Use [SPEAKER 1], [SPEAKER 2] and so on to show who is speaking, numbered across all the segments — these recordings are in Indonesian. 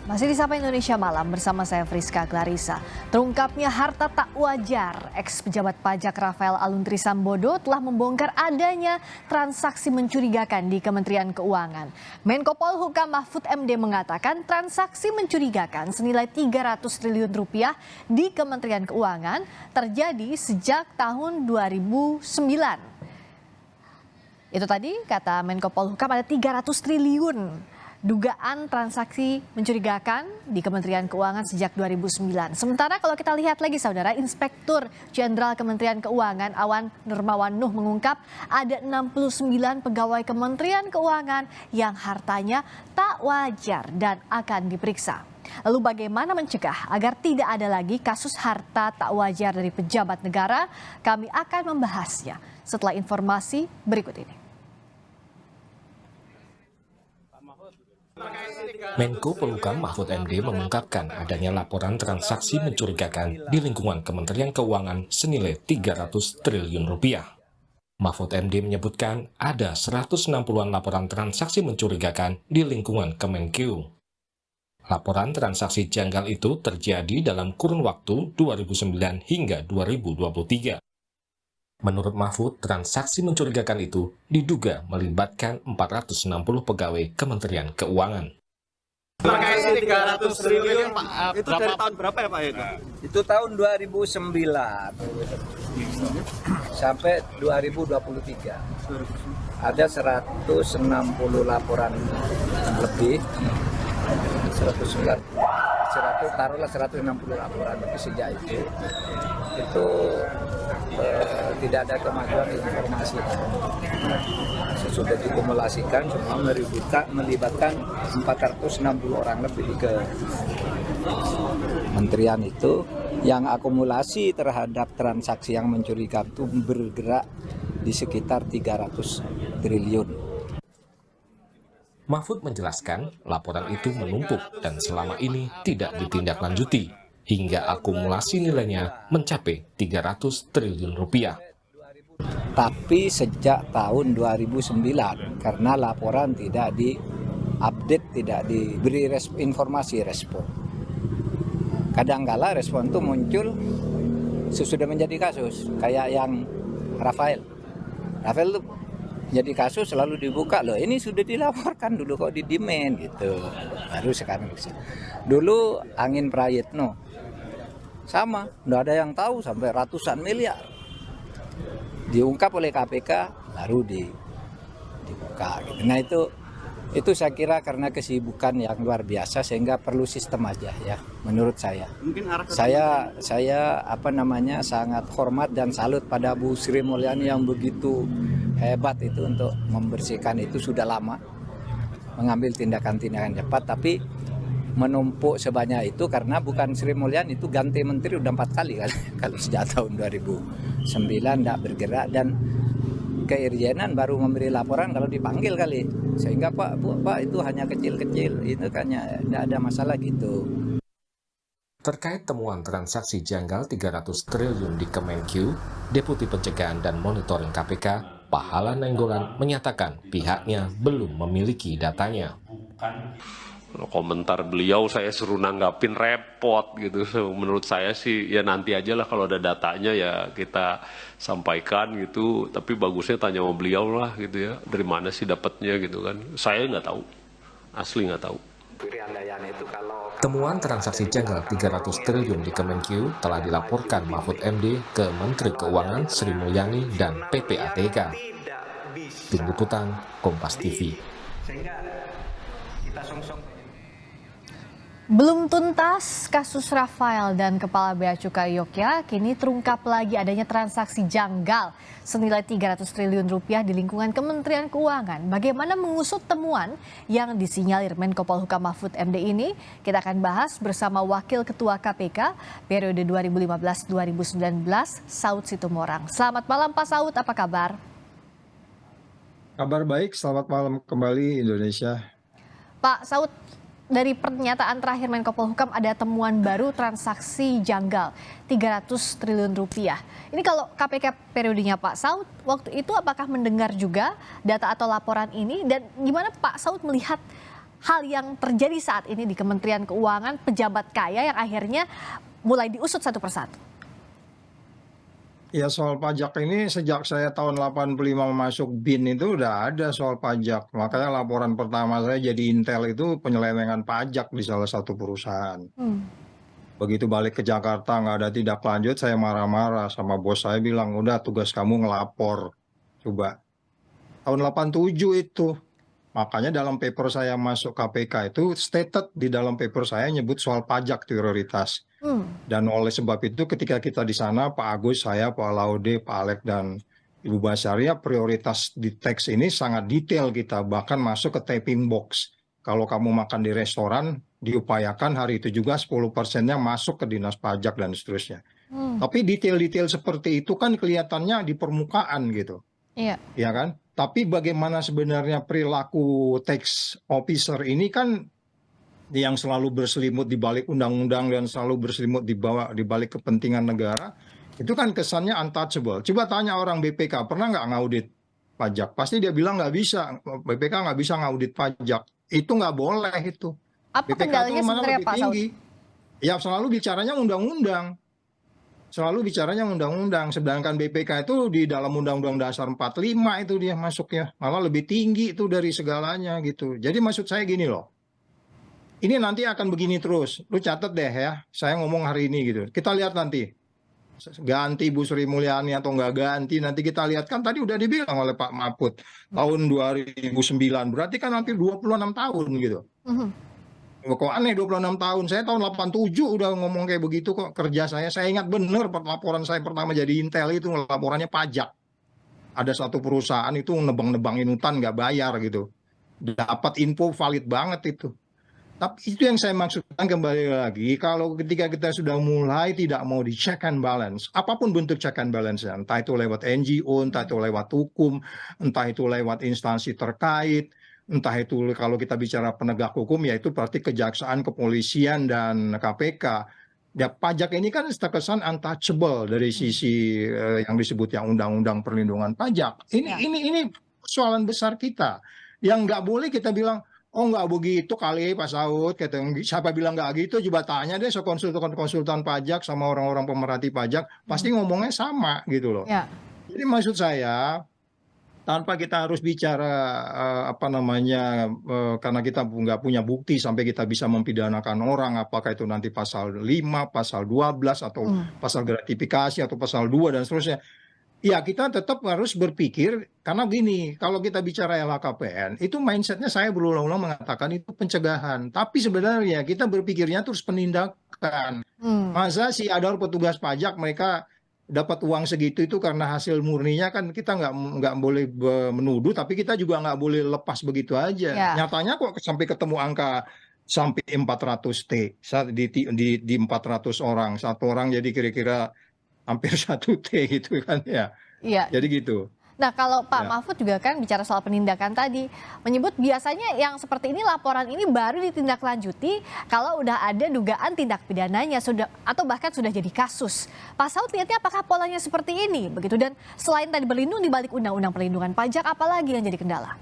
[SPEAKER 1] Masih di Sapa Indonesia Malam bersama saya Friska Clarissa. Terungkapnya harta tak wajar, ex-pejabat pajak Rafael Aluntri Sambodo telah membongkar adanya transaksi mencurigakan di Kementerian Keuangan. Menko Polhukam Mahfud MD mengatakan transaksi mencurigakan senilai 300 triliun rupiah di Kementerian Keuangan terjadi sejak tahun 2009. Itu tadi kata Menko Polhukam ada 300 triliun dugaan transaksi mencurigakan di Kementerian Keuangan sejak 2009. Sementara kalau kita lihat lagi saudara, Inspektur Jenderal Kementerian Keuangan Awan Nurmawan Nuh mengungkap ada 69 pegawai Kementerian Keuangan yang hartanya tak wajar dan akan diperiksa. Lalu bagaimana mencegah agar tidak ada lagi kasus harta tak wajar dari pejabat negara? Kami akan membahasnya setelah informasi berikut ini.
[SPEAKER 2] Menko Polhukam Mahfud MD mengungkapkan adanya laporan transaksi mencurigakan di lingkungan Kementerian Keuangan senilai 300 triliun rupiah. Mahfud MD menyebutkan ada 160-an laporan transaksi mencurigakan di lingkungan Kemenkeu. Laporan transaksi janggal itu terjadi dalam kurun waktu 2009 hingga 2023. Menurut Mahfud, transaksi mencurigakan itu diduga melibatkan 460 pegawai Kementerian Keuangan.
[SPEAKER 3] Terkait 300 triliun, Pak, itu dari tahun berapa ya Pak itu?
[SPEAKER 4] Itu tahun 2009 sampai 2023. Ada 160 laporan lebih, 160 laporan lebih sejak itu. Itu tidak ada kemajuan informasi. Sesudah dikumulasikan semua melibatkan 460 orang lebih ke kementerian itu, yang akumulasi terhadap transaksi yang mencurigakan itu bergerak di sekitar 300 triliun.
[SPEAKER 2] Mahfud menjelaskan laporan itu menumpuk dan selama ini tidak ditindaklanjuti hingga akumulasi nilainya mencapai 300 triliun rupiah.
[SPEAKER 4] Tapi sejak tahun 2009 karena laporan tidak diupdate, tidak diberi informasi respon. Kadangkala respon itu muncul sesudah menjadi kasus, kayak yang Rafael itu jadi kasus selalu dibuka, loh ini sudah dilaporkan dulu kok di demand gitu. Baru sekarang bisa. Dulu Angin Prayitno sama, nggak ada yang tahu sampai ratusan miliar. Diungkap oleh KPK baru dibuka gitu. Nah itu saya kira karena kesibukan yang luar biasa sehingga perlu sistem aja ya menurut saya.
[SPEAKER 3] Mungkin
[SPEAKER 4] saya sangat hormat dan salut pada Bu Sri Mulyani yang begitu hebat itu untuk membersihkan itu sudah lama, mengambil tindakan-tindakan cepat, tapi menumpuk sebanyak itu karena bukan Sri Mulyani itu ganti menteri udah 4 kali kan kalau sejak tahun 2009 tidak bergerak, dan keirjenan baru memberi laporan kalau dipanggil kali, sehingga Pak itu hanya kecil-kecil itu kan tidak ada masalah gitu.
[SPEAKER 2] Terkait temuan transaksi janggal 300 triliun di Kemenkeu, Deputi Pencegahan dan Monitoring KPK, Pahala Nainggolan menyatakan pihaknya belum memiliki datanya.
[SPEAKER 5] Komentar beliau saya suruh nanggapin repot gitu. Menurut saya sih ya nanti aja lah kalau ada datanya ya kita sampaikan gitu. Tapi bagusnya tanya sama beliau lah gitu ya. Dari mana sih dapatnya gitu kan. Saya nggak tahu. Asli nggak tahu.
[SPEAKER 2] Temuan transaksi janggal 300 triliun di Kemenkeu telah dilaporkan Mahfud MD ke Menteri Keuangan Sri Mulyani dan PPATK. Tim Liputan Kompas TV.
[SPEAKER 1] Belum tuntas kasus Rafael dan Kepala Bea Cukai Yogyakarta, kini terungkap lagi adanya transaksi janggal senilai 300 triliun rupiah di lingkungan Kementerian Keuangan. Bagaimana mengusut temuan yang disinyalir Menko Polhukam Mahfud MD ini? Kita akan bahas bersama Wakil Ketua KPK periode 2015-2019, Saud Situmorang. Selamat malam Pak Saud, apa kabar?
[SPEAKER 6] Kabar baik, selamat malam kembali Indonesia.
[SPEAKER 1] Pak Saud, dari pernyataan terakhir Menko Polhukam ada temuan baru transaksi janggal 300 triliun rupiah. Ini kalau KPK periodenya Pak Saud, waktu itu apakah mendengar juga data atau laporan ini, dan gimana Pak Saud melihat hal yang terjadi saat ini di Kementerian Keuangan, pejabat kaya yang akhirnya mulai diusut satu persatu?
[SPEAKER 6] Ya soal pajak ini sejak saya tahun 85 masuk BIN itu udah ada soal pajak. Makanya laporan pertama saya jadi intel itu penyelewengan pajak di salah satu perusahaan. Begitu balik ke Jakarta nggak ada tindak lanjut, saya marah-marah sama bos saya bilang, udah tugas kamu ngelapor. Coba. Tahun 87 itu. Makanya dalam paper saya masuk KPK itu stated di dalam paper saya nyebut soal pajak prioritas. Dan oleh sebab itu ketika kita di sana, Pak Agus, saya, Pak Laude, Pak Alek, dan Ibu Basaria, prioritas di teks ini sangat detail kita, bahkan masuk ke taping box. Kalau kamu makan di restoran, diupayakan hari itu juga 10%-nya masuk ke dinas pajak dan seterusnya. Tapi detail-detail seperti itu kan kelihatannya di permukaan gitu.
[SPEAKER 1] Iya.
[SPEAKER 6] Ya kan? Tapi bagaimana sebenarnya perilaku tax officer ini kan yang selalu berselimut di balik undang-undang dan selalu berselimut di balik kepentingan negara, itu kan kesannya untouchable. Coba tanya orang BPK, pernah nggak ngaudit pajak? Pasti dia bilang nggak bisa, BPK nggak bisa ngaudit pajak. Itu nggak boleh itu.
[SPEAKER 1] Apa
[SPEAKER 6] BPK
[SPEAKER 1] kendalanya
[SPEAKER 6] itu malah
[SPEAKER 1] sebenarnya
[SPEAKER 6] lebih
[SPEAKER 1] Pak Saud?
[SPEAKER 6] tinggi. Ya selalu bicaranya undang-undang. Selalu bicaranya undang-undang. Sedangkan BPK itu di dalam Undang-Undang Dasar 45 itu dia masuknya. Malah lebih tinggi itu dari segalanya gitu. Jadi maksud saya gini loh. Ini nanti akan begini terus. Lu catat deh ya. Saya ngomong hari ini gitu. Kita lihat nanti. Ganti Bu Sri Mulyani atau nggak ganti. Nanti kita lihat. Kan tadi udah dibilang oleh Pak Mahfud. Tahun 2009. Berarti kan hampir 26 tahun gitu. Kok aneh 26 tahun. Saya tahun 87 udah ngomong kayak begitu kok kerja saya. Saya ingat bener laporan saya pertama jadi Intel itu laporannya pajak. Ada satu perusahaan itu nebang-nebangin hutan nggak bayar gitu. Dapat info valid banget itu. Tapi itu yang saya maksudkan kembali lagi, kalau ketika kita sudah mulai tidak mau di check and balance, apapun bentuk check and balance, entah itu lewat NGO, entah itu lewat hukum, entah itu lewat instansi terkait, entah itu kalau kita bicara penegak hukum, yaitu berarti kejaksaan, kepolisian, dan KPK. Ya, pajak ini kan terkesan untouchable dari sisi yang disebut yang undang-undang perlindungan pajak. Ini persoalan besar kita. Yang nggak boleh kita bilang, oh nggak begitu kali Pak Saud, siapa bilang nggak gitu, coba tanya deh konsultan pajak sama orang-orang pemerhati pajak, pasti ngomongnya sama gitu loh.
[SPEAKER 1] Ya.
[SPEAKER 6] Jadi maksud saya, tanpa kita harus bicara karena kita nggak punya bukti sampai kita bisa mempidanakan orang, apakah itu nanti pasal 5, pasal 12, atau pasal gratifikasi, atau pasal 2, dan seterusnya. Ya kita tetap harus berpikir, karena gini, kalau kita bicara LHKPN, itu mindsetnya saya berulang-ulang mengatakan itu pencegahan. Tapi sebenarnya kita berpikirnya terus penindakan. Masa sih ada petugas pajak mereka dapat uang segitu itu karena hasil murninya, kan kita nggak boleh menuduh, tapi kita juga nggak boleh lepas begitu aja.
[SPEAKER 1] Ya.
[SPEAKER 6] Nyatanya kok sampai ketemu angka sampai 400 T di 400 orang, satu orang jadi kira-kira hampir 1 T gitu kan ya.
[SPEAKER 1] Iya.
[SPEAKER 6] Jadi gitu.
[SPEAKER 1] Nah kalau Pak
[SPEAKER 6] Ya.
[SPEAKER 1] Mahfud juga kan bicara soal penindakan tadi, menyebut biasanya yang seperti ini laporan ini baru ditindaklanjuti kalau udah ada dugaan tindak pidananya sudah atau bahkan sudah jadi kasus. Pak Saud lihatnya apakah polanya seperti ini begitu, dan selain tadi berlindung di balik undang-undang perlindungan pajak, apalagi yang jadi kendala?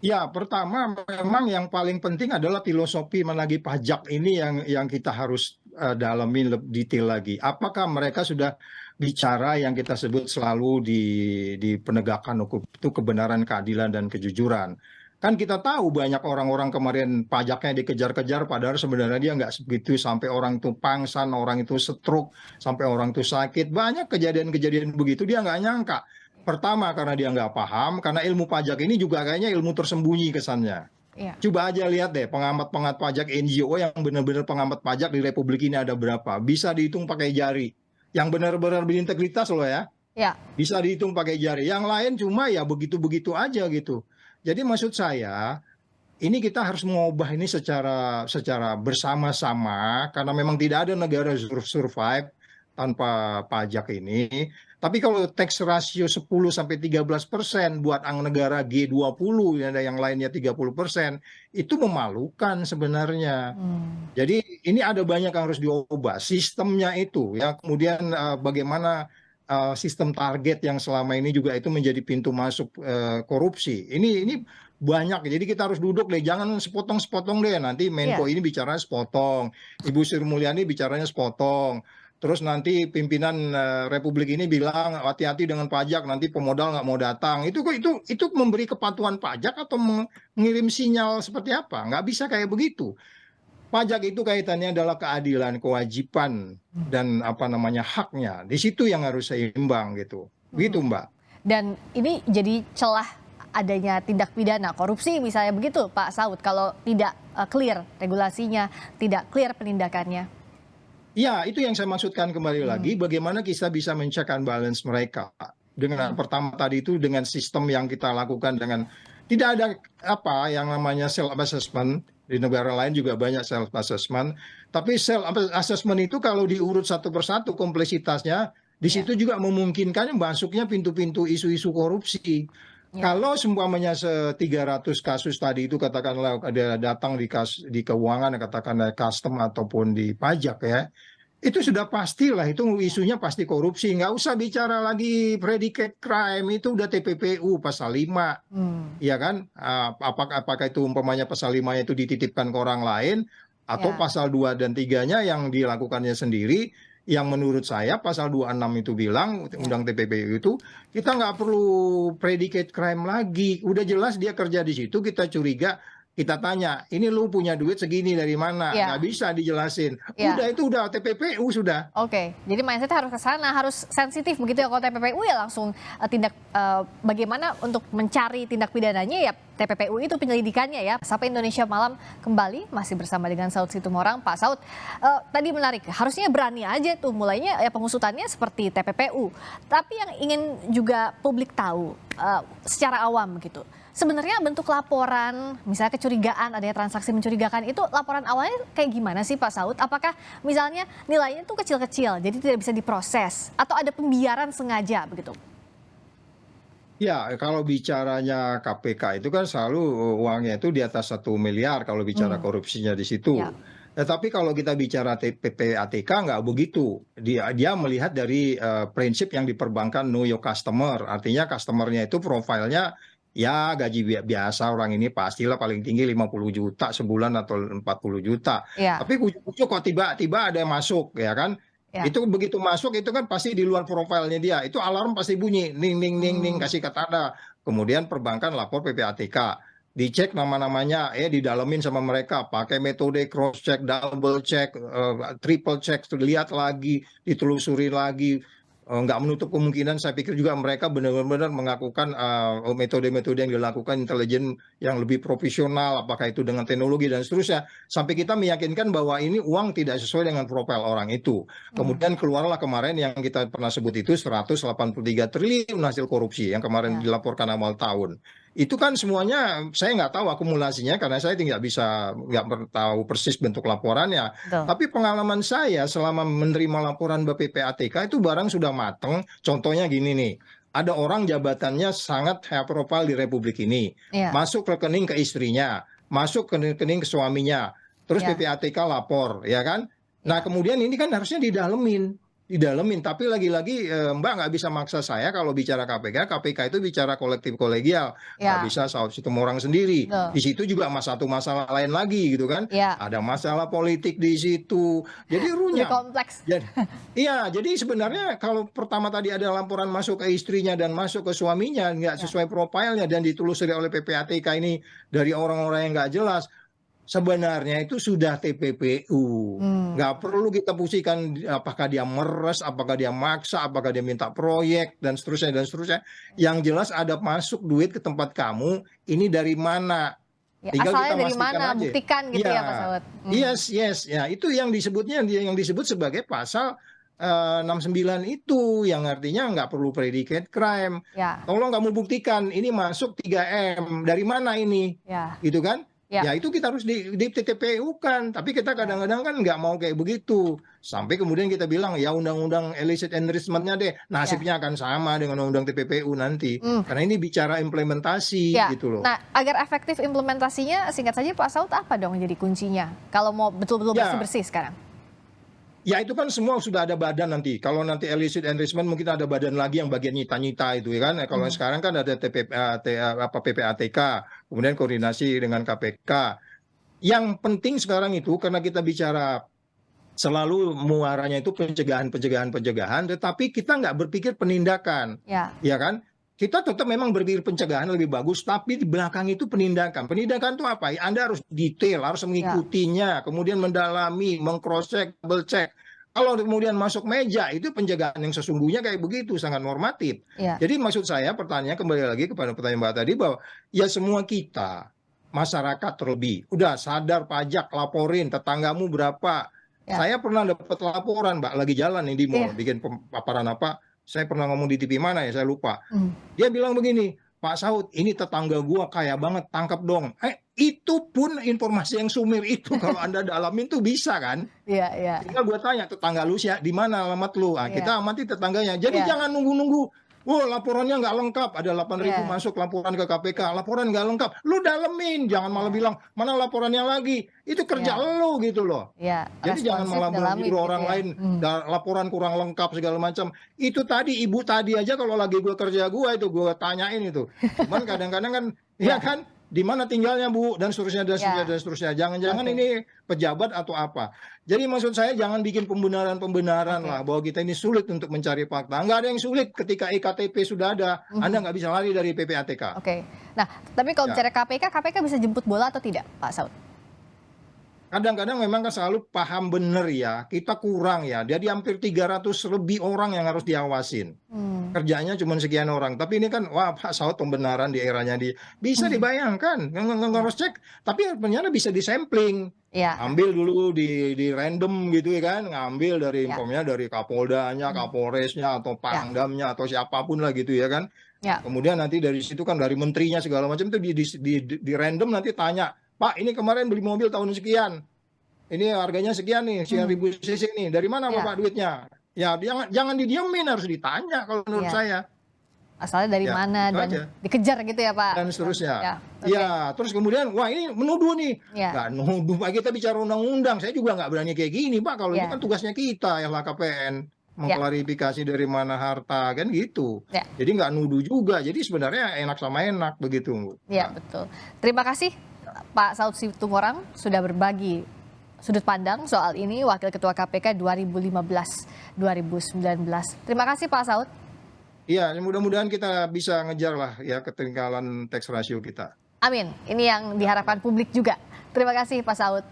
[SPEAKER 6] Ya, pertama memang yang paling penting adalah filosofi menagih pajak ini yang kita harus dalami lebih detail lagi. Apakah mereka sudah bicara yang kita sebut selalu di penegakan hukum itu kebenaran, keadilan, dan kejujuran. Kan kita tahu banyak orang-orang kemarin pajaknya dikejar-kejar padahal sebenarnya dia nggak segitu, sampai orang itu pangsan, orang itu stroke, sampai orang itu sakit. Banyak kejadian-kejadian begitu dia nggak nyangka. Pertama karena dia nggak paham, karena ilmu pajak ini juga kayaknya ilmu tersembunyi kesannya.
[SPEAKER 1] Iya.
[SPEAKER 6] Coba aja lihat deh pengamat-pengamat pajak NGO yang benar-benar pengamat pajak di Republik ini ada berapa. Bisa dihitung pakai jari. Yang benar-benar berintegritas loh ya.
[SPEAKER 1] Ya.
[SPEAKER 6] Bisa dihitung pakai jari. Yang lain cuma ya begitu-begitu aja gitu. Jadi maksud saya, ini kita harus mengubah ini secara bersama-sama, karena memang tidak ada negara survive tanpa pajak ini. Tapi kalau tax ratio 10-13% buat negara G20, yang lainnya 30%, itu memalukan sebenarnya. Jadi ini ada banyak yang harus diubah sistemnya itu ya. Kemudian bagaimana sistem target yang selama ini juga itu menjadi pintu masuk korupsi. Ini banyak, jadi kita harus duduk deh, jangan sepotong-sepotong deh. Nanti Menko ini bicaranya sepotong, Ibu Sri Mulyani bicaranya sepotong. Terus nanti pimpinan Republik ini bilang hati-hati dengan pajak, nanti pemodal nggak mau datang. Itu memberi kepatuhan pajak atau mengirim sinyal seperti apa? Nggak bisa kayak begitu. Pajak itu kaitannya adalah keadilan, kewajiban, dan haknya. Di situ yang harus seimbang gitu. Begitu, Mbak.
[SPEAKER 1] Dan ini jadi celah adanya tindak pidana korupsi misalnya begitu Pak Saud, kalau tidak clear regulasinya, tidak clear penindakannya.
[SPEAKER 6] Ya, itu yang saya maksudkan kembali lagi, bagaimana kita bisa mencek and balance mereka. Dengan pertama tadi itu dengan sistem yang kita lakukan dengan tidak ada yang namanya self assessment. Di negara lain juga banyak self assessment, tapi self assessment itu kalau diurut satu persatu kompleksitasnya, di situ juga memungkinkan masuknya pintu-pintu isu-isu korupsi. Kalau seumpamanya 300 kasus tadi itu katakanlah ada datang di keuangan, katakanlah custom ataupun di pajak ya, itu sudah pastilah itu isunya pasti korupsi. Nggak usah bicara lagi predicate crime, itu udah TPPU pasal 5. Ya kan? Apakah itu umpamanya pasal 5 itu dititipkan ke orang lain atau pasal 2 dan 3-nya yang dilakukannya sendiri. Yang menurut saya pasal 26 itu bilang undang TPPU itu kita nggak perlu predicate crime lagi, udah jelas dia kerja di situ, kita curiga, kita tanya ini lu punya duit segini dari mana, nggak bisa dijelasin, udah TPPU sudah.
[SPEAKER 1] Oke, jadi mindsetnya harus ke sana, harus sensitif begitu ya. Kalau TPPU ya langsung tindak bagaimana untuk mencari tindak pidananya ya TPPU itu penyelidikannya ya. Sampai Indonesia Malam kembali masih bersama dengan Saud Situmorang. Pak Saud, tadi menarik, harusnya berani aja tuh mulainya ya pengusutannya seperti TPPU. Tapi yang ingin juga publik tahu secara awam gitu. Sebenarnya bentuk laporan, misalnya kecurigaan, adanya transaksi mencurigakan, itu laporan awalnya kayak gimana sih Pak Saud? Apakah misalnya nilainya itu kecil-kecil, jadi tidak bisa diproses, atau ada pembiaran sengaja begitu?
[SPEAKER 6] Ya, kalau bicaranya KPK itu kan selalu uangnya itu di atas 1 miliar kalau bicara korupsinya di situ. Tetapi kalau kita bicara PPATK nggak begitu. Dia melihat dari prinsip yang di perbankan know your customer. Artinya customernya itu profilnya ya gaji biasa orang ini pastilah paling tinggi 50 juta sebulan atau 40 juta. Tapi ujung-ujung kok tiba-tiba ada yang masuk ya kan. Itu begitu masuk itu kan pasti di luar profilnya dia. Itu alarm pasti bunyi ning ning ning ning kasih kata ada. Kemudian perbankan lapor PPATK. Dicek nama-namanya, didalemin sama mereka, pakai metode cross check, double check, triple check, lihat lagi, ditelusuri lagi, nggak menutup kemungkinan. Saya pikir juga mereka benar-benar mengakukan metode-metode yang dilakukan intelijen yang lebih profesional, apakah itu dengan teknologi dan seterusnya, sampai kita meyakinkan bahwa ini uang tidak sesuai dengan profil orang itu. Kemudian keluarlah kemarin yang kita pernah sebut itu 183 triliun hasil korupsi yang kemarin dilaporkan awal tahun. Itu kan semuanya saya nggak tahu akumulasinya karena saya nggak tahu persis bentuk laporannya. Tapi pengalaman saya selama menerima laporan BPPATK itu barang sudah mateng. Contohnya gini nih, ada orang jabatannya sangat high profile di Republik ini, masuk rekening ke istrinya, masuk ke rekening ke suaminya, terus PPATK lapor, ya kan? Nah kemudian ini kan harusnya didalemin. Tapi lagi-lagi Mbak nggak bisa maksa saya kalau bicara KPK itu bicara kolektif kolegial, nggak bisa Saud Situmorang sendiri. Di situ juga satu masalah lain lagi gitu kan, ada masalah politik di situ, jadi runyam.
[SPEAKER 1] Kompleks.
[SPEAKER 6] Jadi sebenarnya kalau pertama tadi ada laporan masuk ke istrinya dan masuk ke suaminya nggak sesuai profilnya dan ditelusuri oleh PPATK ini dari orang-orang yang nggak jelas. Sebenarnya itu sudah TPPU, nggak perlu kita pusingkan apakah dia meres, apakah dia maksa, apakah dia minta proyek dan seterusnya. Yang jelas ada masuk duit ke tempat kamu, ini dari mana? Tinggal
[SPEAKER 1] asalnya
[SPEAKER 6] kita
[SPEAKER 1] dari mana,
[SPEAKER 6] aja.
[SPEAKER 1] buktikan gitu ya Pak Saud.
[SPEAKER 6] Yes, ya itu yang disebut sebagai pasal 69 itu, yang artinya nggak perlu predicate crime. Tolong kamu buktikan ini masuk 3M, dari mana ini? Gitu kan? Ya itu kita harus di TPPU kan, tapi kita kadang-kadang kan nggak mau kayak begitu. Sampai kemudian kita bilang ya undang-undang illicit enrichment-nya deh, nasibnya akan sama dengan undang TPPU nanti. Karena ini bicara implementasi gitu loh.
[SPEAKER 1] Nah agar efektif implementasinya, singkat saja Pak Saud, apa dong jadi kuncinya? Kalau mau betul-betul bersih-bersih sekarang?
[SPEAKER 6] Ya itu kan semua sudah ada badan nanti. Kalau nanti illicit enrichment mungkin ada badan lagi yang bagian nyita-nyita itu ya kan. Kalau sekarang kan ada PPATK, kemudian koordinasi dengan KPK. Yang penting sekarang itu karena kita bicara selalu muaranya itu pencegahan, tetapi kita nggak berpikir penindakan,
[SPEAKER 1] Ya,
[SPEAKER 6] ya kan? Kita tetap memang berpikir pencegahan lebih bagus, tapi di belakang itu penindakan. Penindakan itu apa? Ya, Anda harus detail, harus mengikutinya, kemudian mendalami, meng-cross check, double check. Kalau kemudian masuk meja, itu pencegahan yang sesungguhnya kayak begitu, sangat normatif.
[SPEAKER 1] ya,
[SPEAKER 6] Jadi maksud saya pertanyaan kembali lagi kepada pertanyaan Mbak tadi bahwa ya semua kita, masyarakat terlebih, udah sadar pajak, laporin tetanggamu berapa.
[SPEAKER 1] Ya.
[SPEAKER 6] Saya pernah dapat laporan, Mbak, lagi jalan nih di mall,
[SPEAKER 1] Iya.
[SPEAKER 6] bikin paparan apa, saya pernah ngomong di TV mana ya, saya lupa.
[SPEAKER 1] Hmm.
[SPEAKER 6] Dia bilang begini, Pak Saud, ini tetangga gua kaya banget, tangkap dong. Itu pun informasi yang sumir itu kalau Anda dalamin tuh bisa kan?
[SPEAKER 1] Iya, iya.
[SPEAKER 6] Tinggal gua tanya, tetangga lu sih di mana alamat lu? Ah,
[SPEAKER 1] Iya.
[SPEAKER 6] kita amati tetangganya. Jadi
[SPEAKER 1] Iya.
[SPEAKER 6] jangan nunggu-nunggu. Wah, laporannya nggak lengkap. Ada 8.000
[SPEAKER 1] Iya.
[SPEAKER 6] masuk laporan ke KPK. Laporan nggak lengkap. Lu dalemin. Jangan malah bilang, mana laporannya lagi. Itu kerja
[SPEAKER 1] Iya.
[SPEAKER 6] lu gitu loh.
[SPEAKER 1] Iya,
[SPEAKER 6] Jadi jangan
[SPEAKER 1] responsif
[SPEAKER 6] malah
[SPEAKER 1] dalamin
[SPEAKER 6] menyuruh
[SPEAKER 1] gitu
[SPEAKER 6] orang
[SPEAKER 1] ya.
[SPEAKER 6] lain laporan kurang lengkap segala macam. Itu tadi ibu tadi aja kalau lagi gue kerja gue itu gue tanyain itu. Cuman kadang-kadang kan ya kan di mana tinggalnya Bu dan seterusnya dan seterusnya
[SPEAKER 1] Ya.
[SPEAKER 6] dan seterusnya. Jangan-jangan
[SPEAKER 1] Oke.
[SPEAKER 6] ini pejabat atau apa. Jadi maksud saya jangan bikin pembenaran-pembenaran
[SPEAKER 1] Oke.
[SPEAKER 6] lah bahwa kita ini sulit untuk mencari fakta. Nggak ada yang sulit ketika EKTP sudah ada. Anda nggak bisa lari dari PPATK.
[SPEAKER 1] Oke. Nah, tapi kalau
[SPEAKER 6] Ya.
[SPEAKER 1] bicara KPK bisa jemput bola atau tidak, Pak Saud?
[SPEAKER 6] Kadang-kadang memang kan selalu paham bener ya, kita kurang ya. Jadi hampir 300 lebih orang yang harus diawasin. Kerjanya cuma sekian orang. Tapi ini kan, wah Pak Saud pembenaran di eranya di bisa dibayangkan, nge-cross check. Tapi ternyata bisa disampling.
[SPEAKER 1] Iya.
[SPEAKER 6] Ambil dulu di random gitu ya kan, ngambil dari
[SPEAKER 1] Ya.
[SPEAKER 6] infomnya dari Kapoldanya, Kapolresnya, atau Pangdamnya, atau siapapun lah gitu ya kan.
[SPEAKER 1] Ya.
[SPEAKER 6] Kemudian nanti dari situ kan dari menterinya segala macam itu di random nanti tanya, Pak ini kemarin beli mobil tahun sekian, ini harganya sekian nih, sekian ribu cc nih, dari mana
[SPEAKER 1] Ya.
[SPEAKER 6] Bapak duitnya? Ya jangan didiemin, harus ditanya kalau menurut
[SPEAKER 1] Ya.
[SPEAKER 6] saya.
[SPEAKER 1] Asalnya dari
[SPEAKER 6] Ya,
[SPEAKER 1] mana
[SPEAKER 6] itu
[SPEAKER 1] dan
[SPEAKER 6] aja.
[SPEAKER 1] dikejar gitu ya, Pak?
[SPEAKER 6] Dan seterusnya.
[SPEAKER 1] Ya. Oke.
[SPEAKER 6] Ya, terus kemudian, wah ini menuduh nih.
[SPEAKER 1] Ya.
[SPEAKER 6] Nggak nuduh, Pak, kita bicara undang-undang. Saya juga nggak berani kayak gini, Pak. Kalau
[SPEAKER 1] Ya.
[SPEAKER 6] ini kan tugasnya kita, LHKPN. Mengklarifikasi dari mana harta, kan gitu.
[SPEAKER 1] Ya.
[SPEAKER 6] Jadi nggak nuduh juga. Jadi sebenarnya enak sama enak, begitu.
[SPEAKER 1] Iya, betul. Terima kasih Pak Saud Situmorang sudah berbagi sudut pandang soal ini, Wakil Ketua KPK 2015-2019. Terima kasih Pak Saud.
[SPEAKER 6] Iya, mudah-mudahan kita bisa ngejar lah ya ketinggalan tax ratio kita.
[SPEAKER 1] Amin. Ini yang diharapkan publik juga. Terima kasih Pak Saud.